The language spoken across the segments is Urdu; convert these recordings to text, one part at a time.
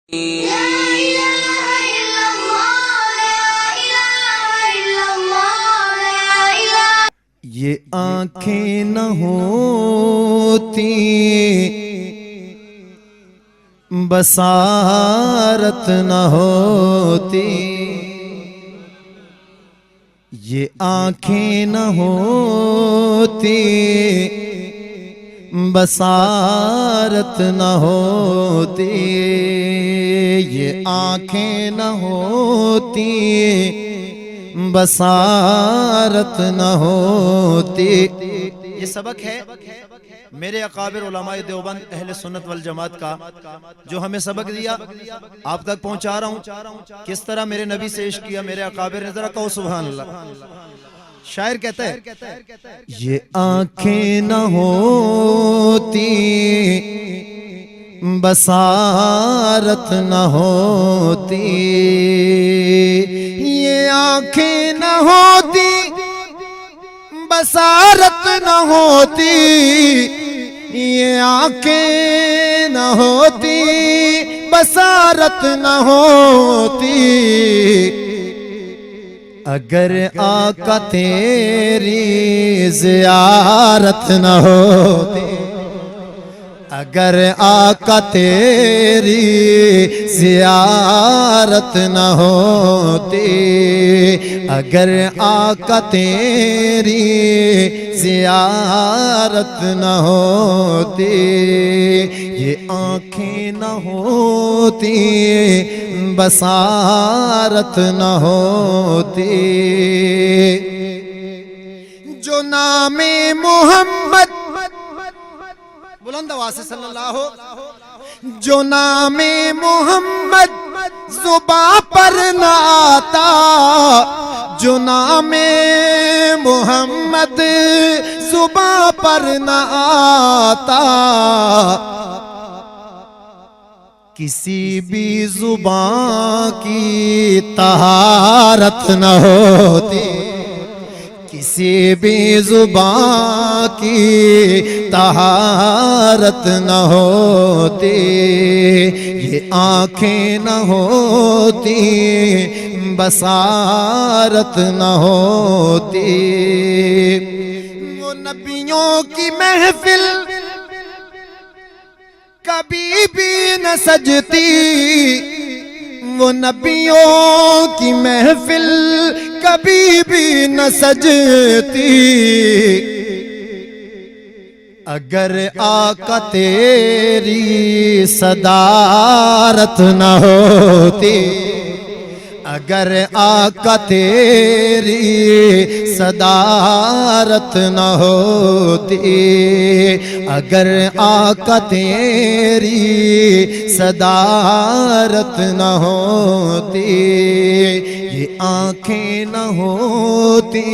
یہ آنکھیں نہ ہوتی بصارت نہ ہوتی، یہ آنکھیں نہ ہوتی بصارت نہ ہوتی، یہ آنکھیں نہ ہوتی بصارت نہ ہوتی۔ یہ سبق ہے میرے اکابر علماء دیوبند اہل سنت والجماعت کا، جو ہمیں سبق دیا آپ تک پہنچا رہا ہوں۔ کس طرح میرے نبی سے عشق کیا میرے اکابر نے، ذرا کہو سبحان اللہ۔ شاعر کہتا ہے یہ آنکھیں نہ ہوتی بصارت نہ ہوتی، یہ آنکھیں نہ ہوتی بصارت نہ ہوتی، یہ آنکھیں نہ ہوتی بصارت نہ ہوتی، اگر آقا تیری زیارت نہ ہوتی، اگر آقا تیری زیارت نہ ہوتی، اگر آقا تیری زیارت نہ ہوتی، یہ آنکھیں نہ ہوتی بصارت نہ ہوتی۔ جو نام محمد بلند آواز سے صلی اللہ، جو نام محمد زباں پر نہ آتا، جو نام محمد زباں پر نہ آتا، کسی بھی زبان کی طہارت نہ ہوتی، کسی بھی زبان کی طہارت نہ ہوتی، یہ آنکھیں نہ ہوتی بصارت نہ ہوتی۔ وہ نبیوں کی محفل کبھی بھی نہ سجتی، وہ نبیوں کی محفل کبھی بھی نہ سجتی، اگر آقا تیری صدارت نہ ہوتی، اگر آقا تیری صدارت نہ ہوتی، اگر آقا تیری صدارت نہ ہوتی، یہ آنکھیں نہ ہوتی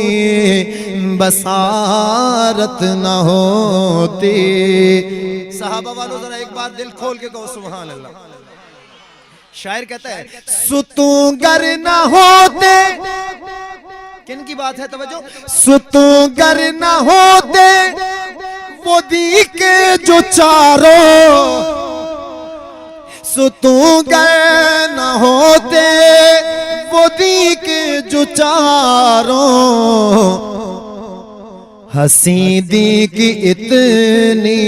بصارت نہ ہوتی۔ صحابہ والوں ذرا ایک بار دل کھول کے کہو سبحان اللہ۔ شاعر کہتا ہے ستون گر نہ ہوتے، کن کی بات ہے توجہ، ستون گر نہ ہوتے وہ دی کے جو چاروں، ستون گر نہ ہوتے وہ دی کے جو چاروں، حسین دی کی اتنی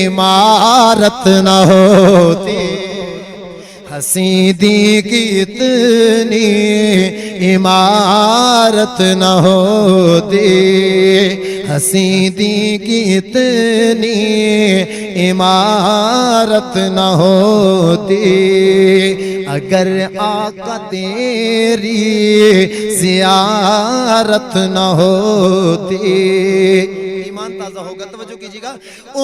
عمارت نہ ہوتی، حسین دی کی اتنی عمارت نہ ہوتی، حسین دی کی اتنی عمارت نہ ہوتی، اگر آقا تیری زیارت نہ ہوتی۔ ایمان تازہ ہوگا، توجہ کیجیے گا۔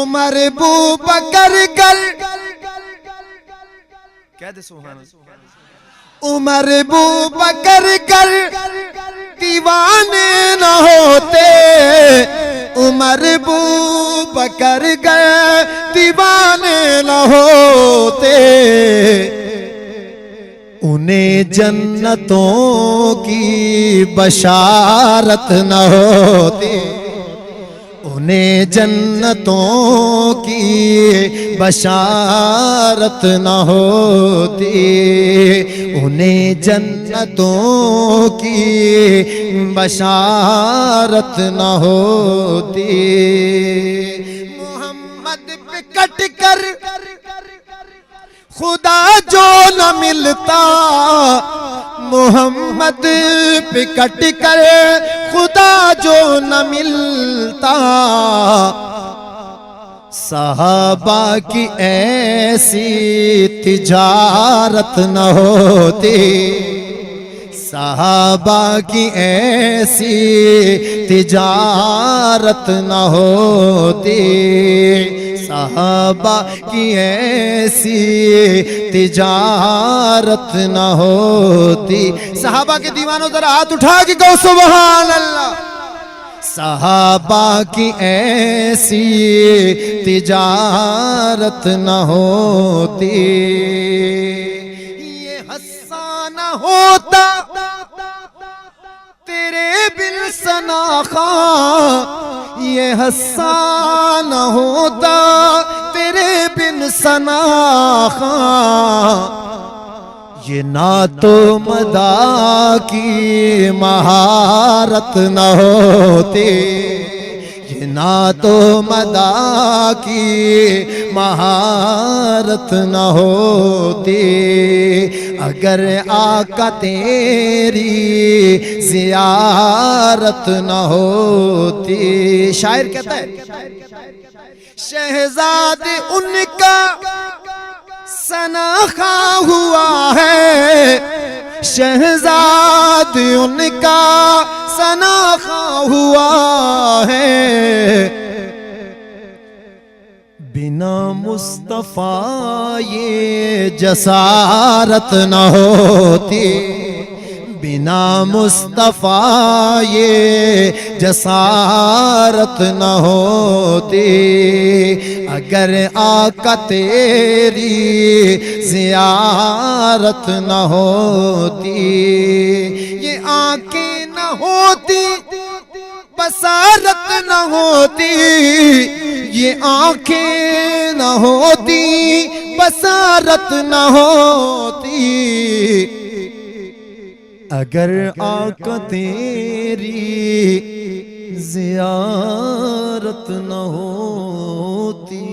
عمر بو بکر گر کہہ دے سبحان اللہ، عمر بو بکر گر دیوانے نہ ہوتے، عمر بو بکر گر دیوانے نہ ہوتے، انہیں جنتوں کی بشارت نہ ہوتی، انہیں جنتوں کی بشارت نہ ہوتی، انہیں جنتوں کی بشارت نہ ہوتی۔ محمد پہ کٹ کر خدا جو نہ ملتا، محمد پہ کٹ کر خدا جو نہ ملتا، صحابہ کی ایسی تجارت نہ ہوتی، صحابہ کی ایسی تجارت نہ ہوتی، صحابہ کی ایسی تجارت نہ ہوتی۔ صحابہ کے دیوانوں ذرا ہاتھ اٹھا کے کہو سبحان اللہ۔ صحابہ کی ایسی تجارت نہ ہوتی، یہ حصہ نہ ہوتا تیرے بن ثنا خاں، یہ حصہ نہ ہوتا تیرے بن ثنا خاں، یہ نعت و مداح کی مہارت نہ ہوتی، یہ نعت و مداح کی مہارت نہ ہوتی، اگر آقا تیری زیارت نہ ہوتی۔ شاعر کہتا ہے شہزاد ان کا ثنا خواں ہوا ہے، شہزاد ان کا ثنا خواں ہوا ہے، بنا مصطفیٰ یہ جسارت نہ ہوتی، بنا مصطفیٰ یہ جسارت نہ ہوتی، اگر آقا تیری زیارت نہ ہوتی، یہ آنکھیں نہ ہوتی بصارت نہ ہوتی، یہ آنکھیں نہ ہوتی بصارت نہ ہوتی، اگر آقا تیری زیارت نہ ہوتی۔